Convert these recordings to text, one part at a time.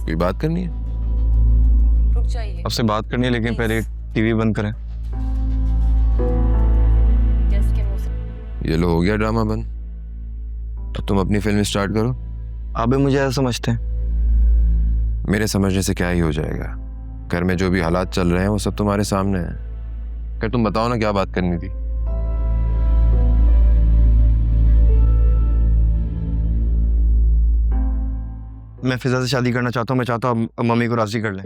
कोई बात करनी है? रुक जाइए। आपसे बात करनी है, लेकिन पहले टीवी बंद करें। ये लो, हो गया ड्रामा बंद। तो तुम अपनी फिल्म स्टार्ट करो। आप भी मुझे ऐसा समझते हैं? मेरे समझने से क्या ही हो जाएगा। घर में जो भी हालात चल रहे हैं वो सब तुम्हारे सामने है। फिर तुम बताओ ना क्या बात करनी थी। मैं फिजा से शादी करना चाहता हूँ। मैं चाहता हूँ मम्मी को राजी कर लें।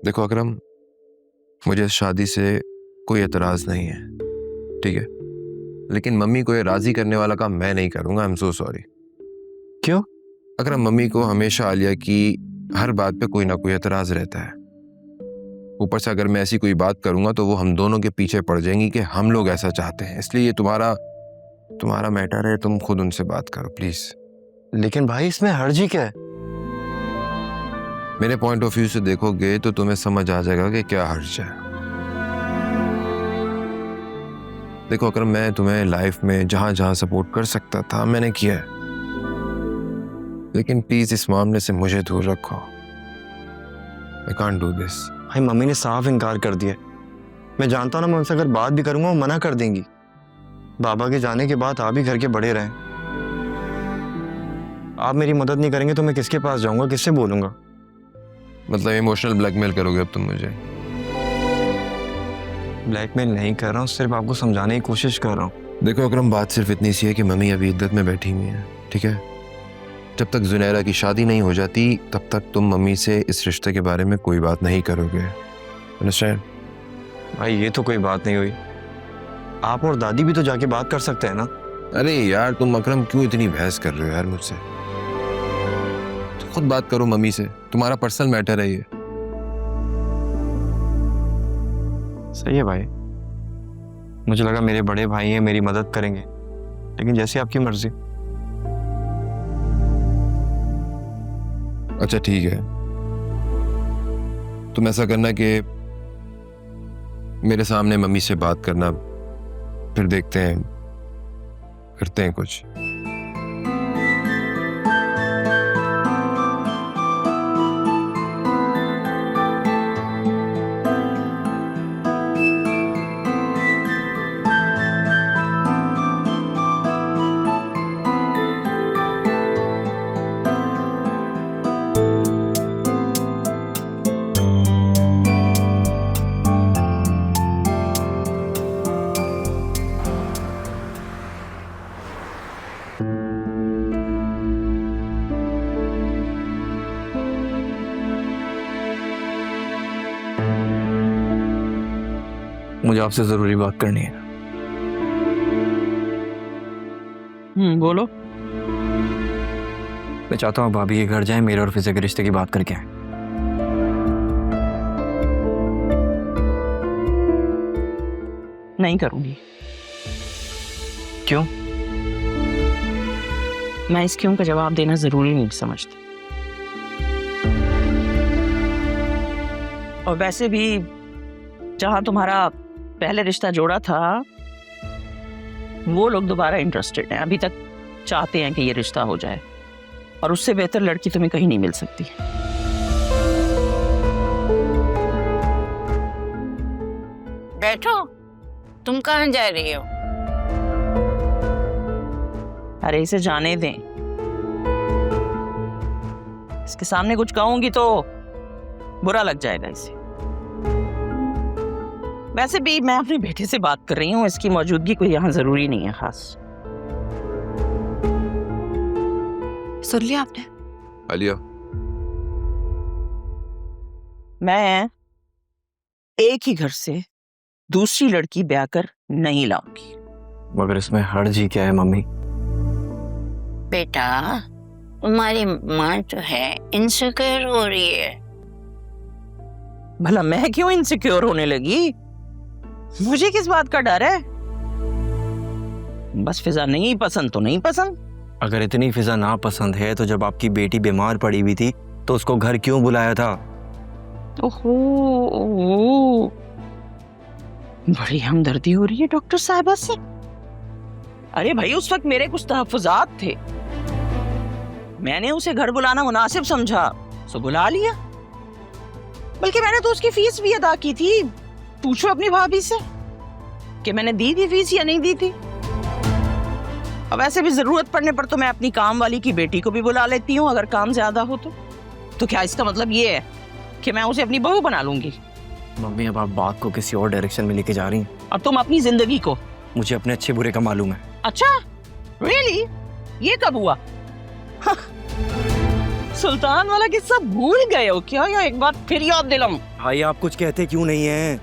देखो अकरम, मुझे इस शादी से कोई एतराज नहीं है, ठीक है, लेकिन मम्मी को ये राजी करने वाला काम मैं नहीं करूंगा। I am so sorry. क्यों? अकरम, मम्मी को हमेशा आलिया की हर बात पे कोई ना कोई एतराज रहता है। ऊपर से अगर मैं ऐसी कोई बात करूंगा तो वो हम दोनों के पीछे पड़ जाएंगी कि हम लोग ऐसा चाहते हैं। इसलिए ये तुम्हारा मैटर है, तुम खुद उनसे बात करो प्लीज। लेकिन भाई इसमें हर्ज ही क्या है? मेरे पॉइंट ऑफ व्यू से देखोगे तो तुम्हें समझ आ जाएगा कि क्या हर्ज है। देखो अकरम, मैं तुम्हें लाइफ में जहां जहां सपोर्ट कर सकता था मैंने किया है, लेकिन प्लीज इस मामले से मुझे दूर रखो। I can't do this. भाई मम्मी ने साफ इनकार कर दिया। मैं जानता हूँ ना, मैं उनसे अगर बात भी करूंगा वो मना कर देंगी। बाबा के जाने के बाद आप ही घर के बड़े रहें। आप मेरी मदद नहीं करेंगे तो मैं किसके पास जाऊंगा, किससे बोलूंगा? मतलब इमोशनल ब्लैकमेल करोगे अब तुम मुझे? ब्लैकमेल नहीं कर रहा हूँ, सिर्फ आपको समझाने की कोशिश कर रहा हूँ। देखो अकरम, बात सिर्फ इतनी सी है कि मम्मी अभी इद्दत में बैठी हुई है, ठीक है। जब तक जुनैरा की शादी नहीं हो जाती तब तक तुम मम्मी से इस रिश्ते के बारे में कोई बात नहीं करोगे। अंडरस्टैंड? भाई ये तो कोई बात नहीं हुई। आप और दादी भी तो जाके बात कर सकते हैं ना। अरे यार तुम अकरम क्यों इतनी बहस कर रहे हो यार मुझसे? तो खुद बात करो मम्मी से, तुम्हारा पर्सनल मैटर है ये। सही है भाई, मुझे लगा मेरे बड़े भाई हैं, मेरी मदद करेंगे, लेकिन जैसे आपकी मर्जी। अच्छा ठीक है, तुम ऐसा करना कि मेरे सामने मम्मी से बात करना, फिर देखते हैं, करते हैं कुछ। मुझे आपसे जरूरी बात करनी है। बोलो। मैं चाहता हूँ भाभी के घर जाएं, मेरे और फिजा के रिश्ते की बात करके आए। नहीं करूंगी। क्यों? मैं इस क्यों का जवाब देना जरूरी नहीं समझती। और वैसे भी जहां तुम्हारा पहले रिश्ता जोड़ा था वो लोग दोबारा इंटरेस्टेड हैं, अभी तक चाहते हैं कि ये रिश्ता हो जाए, और उससे बेहतर लड़की तुम्हें कहीं नहीं मिल सकती। बैठो, तुम कहाँ जा रही हो? अरे इसे जाने दें, इसके सामने कुछ कहूंगी तो बुरा लग जाएगा इसे। वैसे भी मैं अपने बेटे से बात कर रही हूँ, इसकी मौजूदगी कोई यहाँ जरूरी नहीं है खास। सुन लिया आपने? आलिया, मैं एक ही घर से दूसरी लड़की ब्याह कर नहीं लाऊंगी। मगर इसमें हर्ज ही क्या है मम्मी? बेटा, तुम्हारी माँ जो है इनसिक्योर हो रही है। भला मैं क्यों इनसिक्योर होने लगी? मुझे किस बात का डर है? बस फिजा नहीं पसंद तो नहीं पसंद। अगर इतनी फिजा ना पसंद है तो जब आपकी बेटी बीमार पड़ी हुई थी तो उसको घर क्यों बुलाया था? ओहो, बड़ी हमदर्दी हो रही है डॉक्टर साहिबा से। अरे भाई उस वक्त मेरे कुछ तहफ्फुजात थे, मैंने उसे घर बुलाना मुनासिब समझा तो बुला लिया। बल्कि मैंने तो उसकी फीस भी अदा की थी। पूछो अपनी भाभी से कि मैंने दी थी फीस या नहीं दी थी। अब ऐसे भी जरूरत पड़ने पर तो मैं अपनी काम वाली की बेटी को भी बुला लेती हूँ अगर काम ज्यादा हो तो क्या इसका मतलब ये है कि मैं उसे अपनी बहू बना लूंगी? मम्मी अब आप बात को किसी और डायरेक्शन में लेके जा रही हैं। और तुम अपनी जिंदगी को। मुझे अपने अच्छे बुरे का मालूम है। अच्छा रियली? ये कब हुआ? हाँ। सुल्तान वाला किस्सा भूल गए हो क्या या एक बार फिर याद दिलाऊं? भाई आप कुछ कहते क्यों नहीं हैं?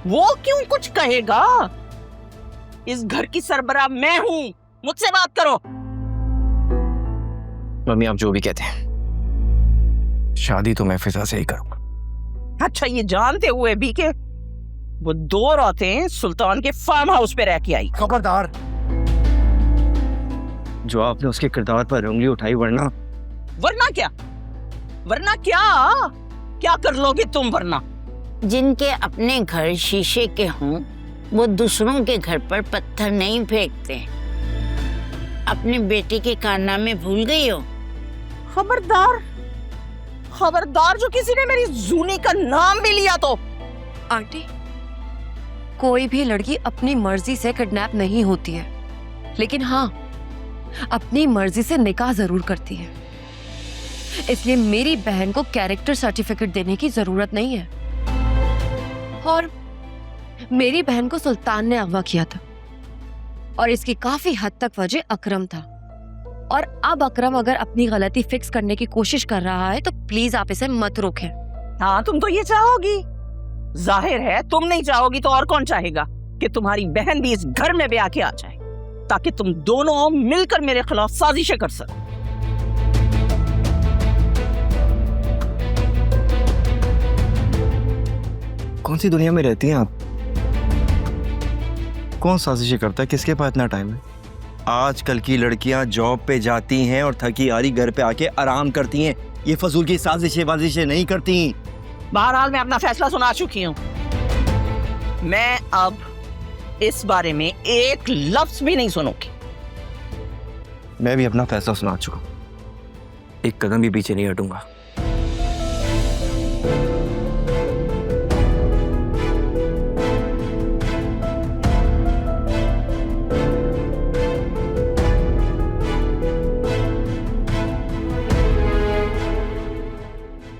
वो क्यों कुछ कहेगा? इस घर की सरबराह मैं हूं, मुझसे बात करो। मम्मी आप जो भी कहते हैं, शादी तो मैं फिजा से ही करूंगा। अच्छा ये जानते हुए भी कि वो 2 रातें सुल्तान के फार्म हाउस पे रह के आई। खबरदार, जो आपने उसके किरदार पर उंगली उठाई, वरना क्या? वरना क्या कर लोगे तुम? वरना जिनके अपने घर शीशे के हों वो दूसरों के घर पर पत्थर नहीं फेंकते। अपने बेटे के कारनामे भूल गई हो? खबरदार जो किसी ने मेरी जूनी का नाम भी लिया तो। आंटी, कोई भी लड़की अपनी मर्जी से किडनैप नहीं होती है, लेकिन हाँ अपनी मर्जी से निकाह जरूर करती है। इसलिए मेरी बहन को कैरेक्टर सर्टिफिकेट देने की जरूरत नहीं है। और मेरी बहन को सुल्तान ने अगवा किया था और इसकी काफी हद तक वजह अकरम था। और अब अकरम अगर अपनी गलती फिक्स करने की कोशिश कर रहा है तो प्लीज आप इसे मत रोकें। हाँ तुम तो ये चाहोगी, जाहिर है तुम नहीं चाहोगी तो और कौन चाहेगा कि तुम्हारी बहन भी इस घर में ब्याह के आ जाए ताकि तुम दोनों मिलकर मेरे खिलाफ साजिशें कर सको। कौन सी दुनिया में रहती हैं आप? कौन साजिशें करता है? किसके पास इतना टाइम है? आजकल की लड़कियां जॉब पे जाती हैं और थकी हारी घर पे आके आराम करती हैं। ये फजूल की साजिशें नहीं करती। बहरहाल मैं अपना फैसला सुना चुकी हूँ। मैं अब इस बारे में एक लफ्ज भी नहीं सुनूंगी। मैं भी अपना फैसला सुना चुका हूं। एक कदम भी पीछे नहीं हटूंगा।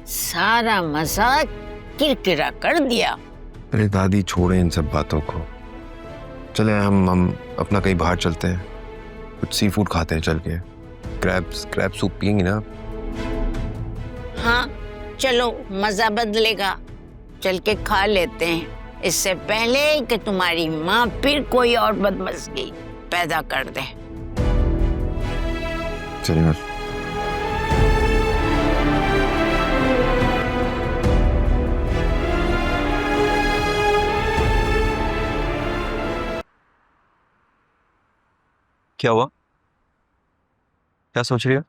सारा मजाक किरकिरा कर दिया। अरे दादी छोड़े इन सब बातों को, चले हम अपना कहीं बाहर चलते हैं, कुछ सी फूड खाते हैं चल के। क्रैब सूप पियेंगी ना? हाँ चलो, मजा बदलेगा, चल के खा लेते हैं इससे पहले कि तुम्हारी माँ फिर कोई और बदमज़गी पैदा कर दे। चलिए। क्या हुआ? क्या सोच रही हो?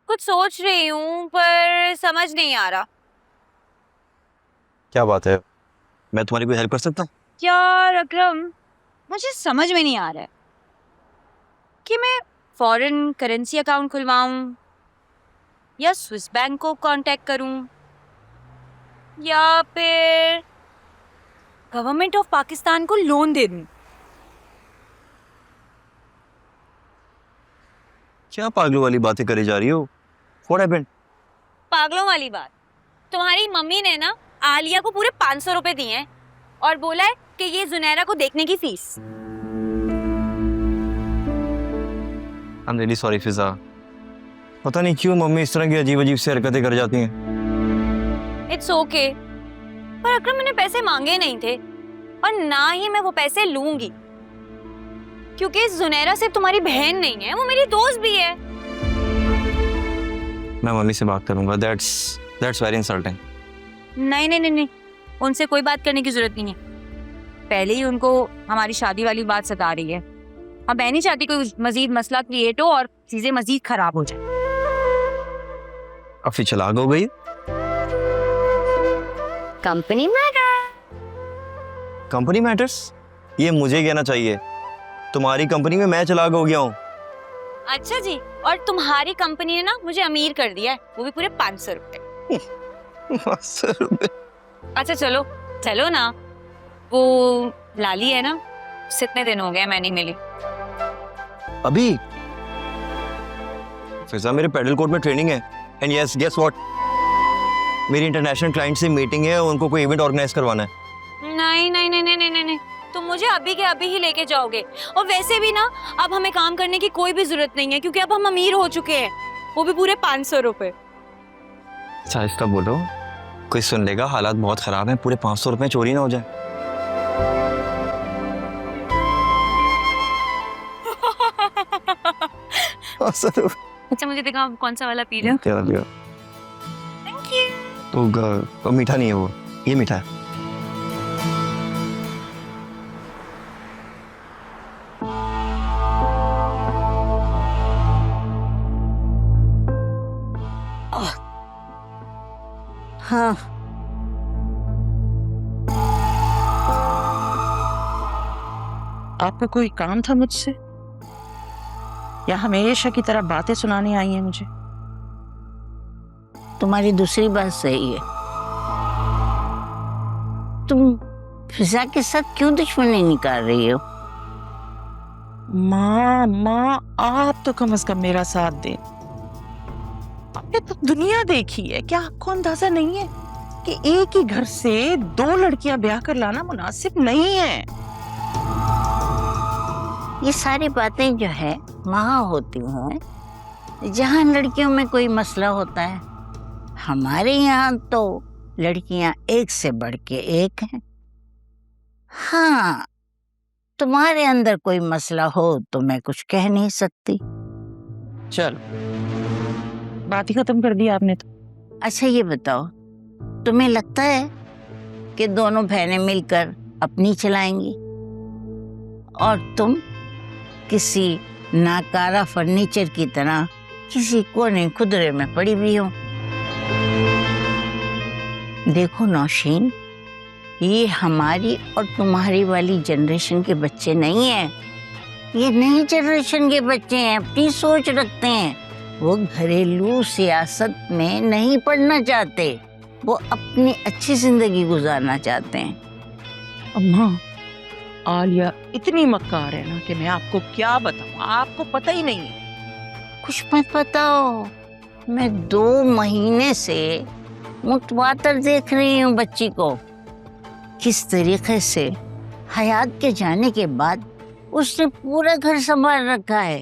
कुछ सोच रही हूँ पर समझ नहीं आ रहा। क्या बात है? मैं तुम्हारी कोई हेल्प कर सकता हूँ? यार अकरम, मुझे समझ में नहीं आ रहा है कि मैं फॉरेन करेंसी अकाउंट खुलवाऊं या स्विस बैंक को कांटेक्ट करूं या फिर गवर्नमेंट ऑफ पाकिस्तान को लोन दे दूं। क्या पागलों वाली बातें करी जा रही हो? What happened? पागलों वाली बात? तुम्हारी मम्मी ने ना आलिया को पूरे 500 रुपए दिए हैं और बोला है कि ये जुनैरा को देखने की फीस। I'm really sorry फिजा। पता नहीं क्यों मम्मी इस तरह की अजीब अजीब से हरकतें कर जाती हैं। इट्स ओके, पर अकरम मैंने पैसे मांगे नहीं थे और ना ही मैं वो पैसे लूंगी, क्योंकि जुनैरा सिर्फ तुम्हारी बहन नहीं है, वो मेरी दोस्त भी है। मैं मम्मी से बात करूंगा। That's very insulting। नहीं, उनसे कोई बात करने की जरूरत नहीं है। पहले ही उनको हमारी शादी वाली बात सता रही है। अब मैं नहीं चाहती कोई मजीद मसला क्रिएट हो और चीजें मजीद खराब हो जाए। अब फिर चलाक हो गई। Company matters? ये मुझे कहना चाहिए। तुम्हारी कंपनी में मैं चलाक हो गया हूँ। अच्छा जी, और तुम्हारी कंपनी ने ना मुझे अमीर कर दिया है, वो भी पूरे 500 रुपए। 500 रुपए? अच्छा चलो चलो ना, वो लाली है ना, उससे इतने दिन हो गए मैं नहीं मिली। अभी फिजा मेरे पेडल कोर्ट में ट्रेनिंग है, एंड यस गेस व्हाट, मेरी इंटरनेशनल क्लाइंट से मीटिंग है, उनको कोई इवेंट ऑर्गेनाइज करवाना है। नहीं नहीं नहीं नहीं नहीं नहीं, तुम मुझे अभी के अभी ही लेके जाओगे। और वैसे भी ना अब हमें काम करने की कोई भी जरूरत नहीं है, क्योंकि अब हम अमीर हो चुके हैं, वो भी पूरे 500 रुपए। साहिस्ता बोलो, कोई सुन लेगा, हालात बहुत खराब हैं, पूरे 500 रुपए चोरी ना हो जाए। अच्छा मुझे दिखाओ कौन सा वाला पी रहे हो। तेरा लिया। Thank you. तो मीठा नहीं है वो, ये मीठा है। हाँ, आपका कोई काम था मुझसे, या हमेशा की तरह बातें सुनाने आई हैं मुझे? तुम्हारी दूसरी बात सही है। तुम फिजा के साथ क्यों दुश्मनी निकाल रही हो? माँ आप तो कम से कम मेरा साथ दें। आपने तो दुनिया देखी है, क्या आपको अंदाजा नहीं है कि एक ही घर से 2 लड़कियां ब्याह कर लाना मुनासिब नहीं है? ये सारी बातें जो है वहाँ होती हैं जहाँ लड़कियों में कोई मसला होता है। हमारे यहाँ तो लड़कियां एक से बढ़ के एक हैं। हाँ, तुम्हारे अंदर कोई मसला हो तो मैं कुछ कह नहीं सकती। चलो, बात ही खत्म कर दी आपने तो। अच्छा ये बताओ, तुम्हें लगता है कि दोनों बहनें मिलकर अपनी चलाएंगी और तुम किसी नाकारा फर्नीचर की तरह किसी कोने खुदरे में पड़ी हुई हो? देखो नौशीन, ये हमारी और तुम्हारी वाली जनरेशन के बच्चे नहीं हैं। ये नई जनरेशन के बच्चे हैं, अपनी सोच रखते हैं। वो घरेलू सियासत में नहीं पढ़ना चाहते, वो अपनी अच्छी जिंदगी गुजारना चाहते हैं। अम्मा, आलिया इतनी मक्कार है ना कि मैं आपको क्या बताऊं, आपको पता ही नहीं है। कुछ मत बताओ, मैं 2 महीने से मुतवातर देख रही हूँ बच्ची को। किस तरीके से हयात के जाने के बाद उसने पूरा घर संभाल रखा है।